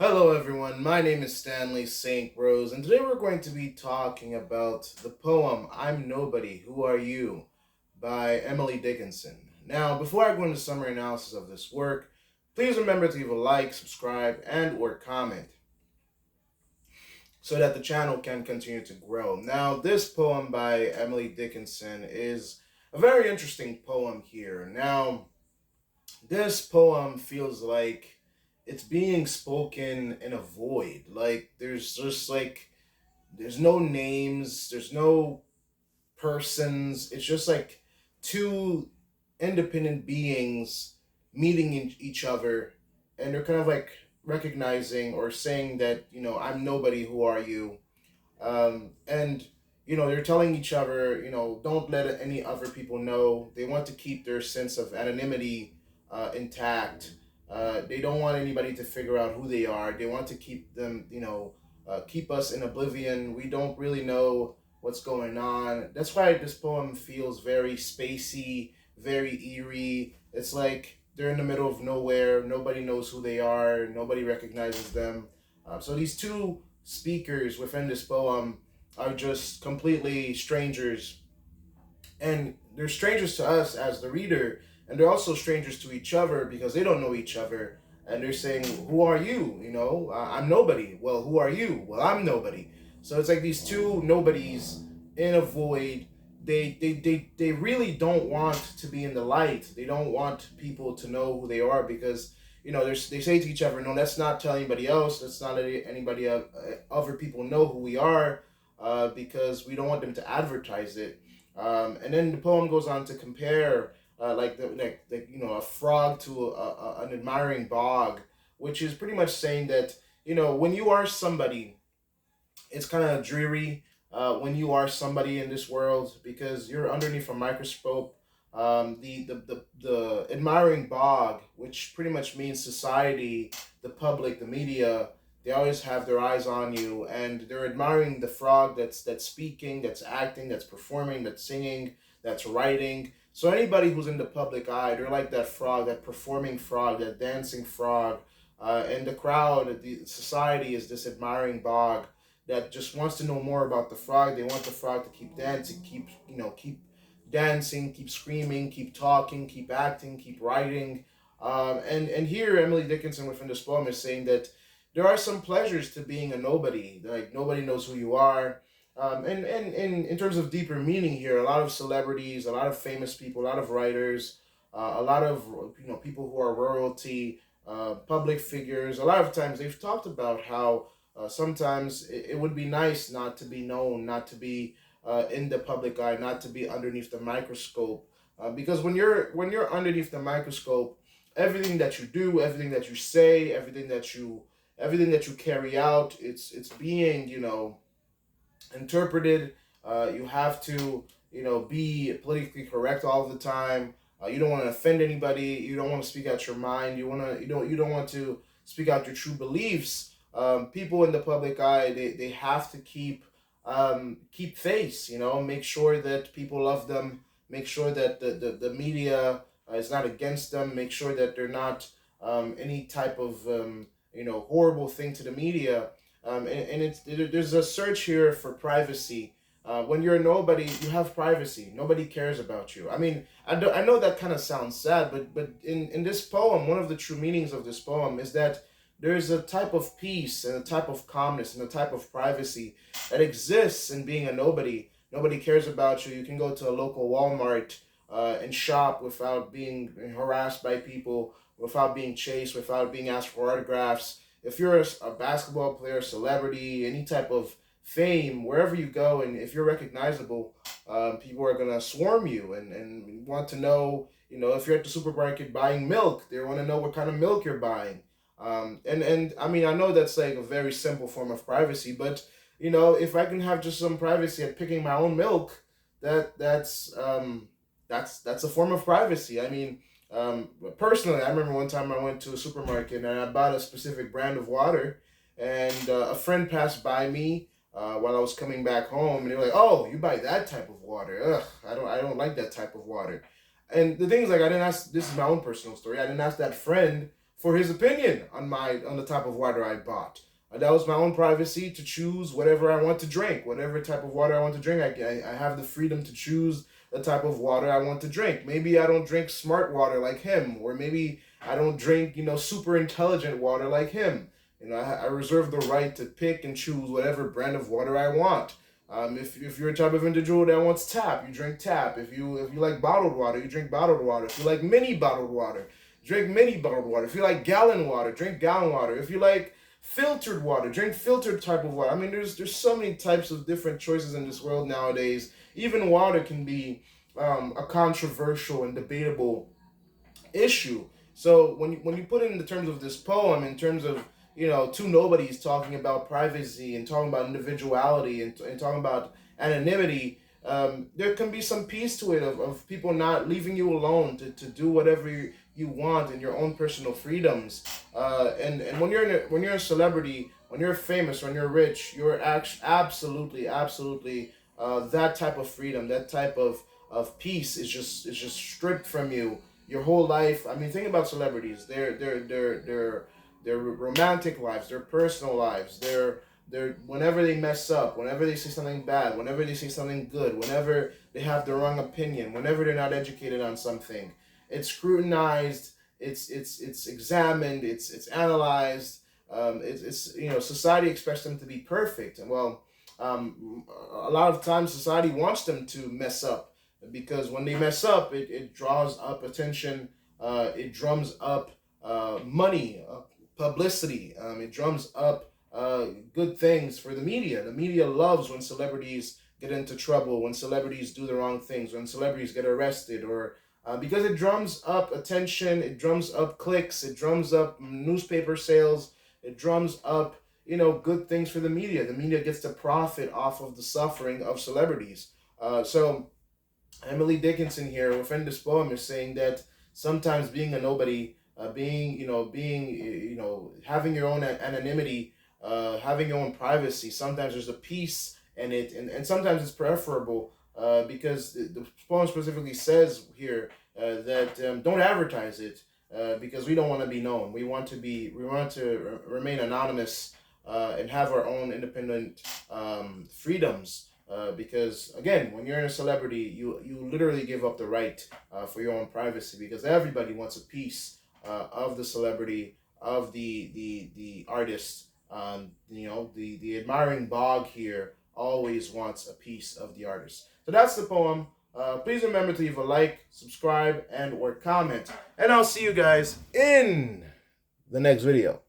Hello, everyone. My name is Stanley St. Rose, and today we're going to be talking about the poem I'm Nobody, Who Are You by Emily Dickinson. Now, before I go into summary analysis of this work, please remember to leave a like, subscribe, and or comment so that the channel can continue to grow. Now, this poem by Emily Dickinson is a very interesting poem here. Now, this poem feels like it's being spoken in a void. Like there's no names, there's no persons. It's just like two independent beings meeting each other, and they're kind of like recognizing or saying that I'm nobody. Who are you? And they're telling each other, don't let any other people know. They want to keep their sense of anonymity intact. They don't want anybody to figure out who they are. They want to keep them, keep us in oblivion. We don't really know what's going on. That's why this poem feels very spacey, very eerie. It's like they're in the middle of nowhere. Nobody knows who they are. Nobody recognizes them. So these two speakers within this poem are just completely strangers, and they're strangers to us as the reader, and they're also strangers to each other because they don't know each other, and they're saying, who are you? I'm nobody. Well, who are you? Well, I'm nobody. So it's like these two nobodies in a void. They really don't want to be in the light. They don't want people to know who they are because they say to each other, no, let's not tell anybody else. Let's not let anybody other people know who we are, because we don't want them to advertise it. And then the poem goes on to compare a frog to an admiring bog, which is pretty much saying that when you are somebody, it's kind of dreary when you are somebody in this world because you're underneath a microscope. The admiring bog, which pretty much means society, the public, the media, they always have their eyes on you, and they're admiring the frog that's speaking, that's acting, that's performing, that's singing, that's writing. So anybody who's in the public eye, they're like that frog, that performing frog, that dancing frog. And the crowd, the society is this admiring bog that just wants to know more about the frog. They want the frog to keep dancing, keep dancing, keep screaming, keep talking, keep acting, keep writing. And here Emily Dickinson within this poem is saying that there are some pleasures to being a nobody. Like nobody knows who you are. And in terms of deeper meaning here, a lot of celebrities, a lot of famous people, a lot of writers, a lot of people who are royalty, public figures. A lot of times they've talked about how sometimes it would be nice not to be known, not to be in the public eye, not to be underneath the microscope. Because when you're underneath the microscope, everything that you do, everything that you say, everything that you carry out, it's being interpreted. You have to be politically correct all the time. You don't want to offend anybody. You don't want to speak out your mind. You don't want to speak out your true beliefs. People in the public eye, they have to keep face. Make sure that people love them. Make sure that the media is not against them. Make sure that they're not any type of horrible thing to the media. There's a search here for privacy. When you're nobody, you have privacy. Nobody cares about you. I mean, I know that kind of sounds sad, but in this poem, one of the true meanings of this poem is that there's a type of peace and a type of calmness and a type of privacy that exists in being a nobody. Nobody cares about you. You can go to a local Walmart and shop without being harassed by people, without being chased, without being asked for autographs. If you're a basketball player, celebrity, any type of fame, wherever you go, and if you're recognizable, people are gonna swarm you and want to know. If you're at the supermarket buying milk, they want to know what kind of milk you're buying. And I mean, I know that's like a very simple form of privacy, but if I can have just some privacy at picking my own milk, that's a form of privacy. I mean, personally, I remember one time I went to a supermarket and I bought a specific brand of water, and a friend passed by me while I was coming back home, and they were like, "Oh, you buy that type of water? Ugh, I don't like that type of water." And the thing is, like, I didn't ask. This is my own personal story. I didn't ask that friend for his opinion on the type of water I bought. That was my own privacy to choose whatever I want to drink, whatever type of water I want to drink. I have the freedom to choose the type of water I want to drink. Maybe I don't drink smart water like him, or maybe I don't drink, super intelligent water like him. I reserve the right to pick and choose whatever brand of water I want. If you're a type of individual that wants tap, you drink tap. If you like bottled water, you drink bottled water. If you like mini bottled water, drink mini bottled water. If you like gallon water, drink gallon water. If you like filtered water, drink filtered type of water. I mean, there's so many types of different choices in this world nowadays. Even water can be a controversial and debatable issue. So when you put it in the terms of this poem, in terms of two nobodies talking about privacy and talking about individuality and talking about anonymity, there can be some peace to it of people not leaving you alone to do whatever you want in your own personal freedoms. And when you're a celebrity, when you're famous, when you're rich, you're absolutely that type of freedom, that type of peace is just stripped from you your whole life. I mean, think about celebrities. Their romantic lives, their personal lives, their whenever they mess up, whenever they say something bad, whenever they say something good, whenever they have the wrong opinion, whenever they're not educated on something, it's scrutinized, it's examined, it's analyzed. It's society expects them to be perfect, and well, a lot of times society wants them to mess up because when they mess up, it draws up attention, it drums up money, publicity, it drums up good things for the media. The media loves when celebrities get into trouble, when celebrities do the wrong things, when celebrities get arrested, or because it drums up attention, it drums up clicks, it drums up newspaper sales, it drums up good things for the media. The media gets to profit off of the suffering of celebrities. So Emily Dickinson here within this poem is saying that sometimes being a nobody, having your own anonymity, having your own privacy, sometimes there's a peace in it, and sometimes it's preferable because the poem specifically says here that don't advertise it because we don't want to be known. We want to remain anonymous and have our own independent freedoms. Because again, when you're a celebrity, you literally give up the right for your own privacy because everybody wants a piece of the celebrity, of the artist. The admiring bog here always wants a piece of the artist. So that's the poem. Please remember to leave a like, subscribe, and or comment. And I'll see you guys in the next video.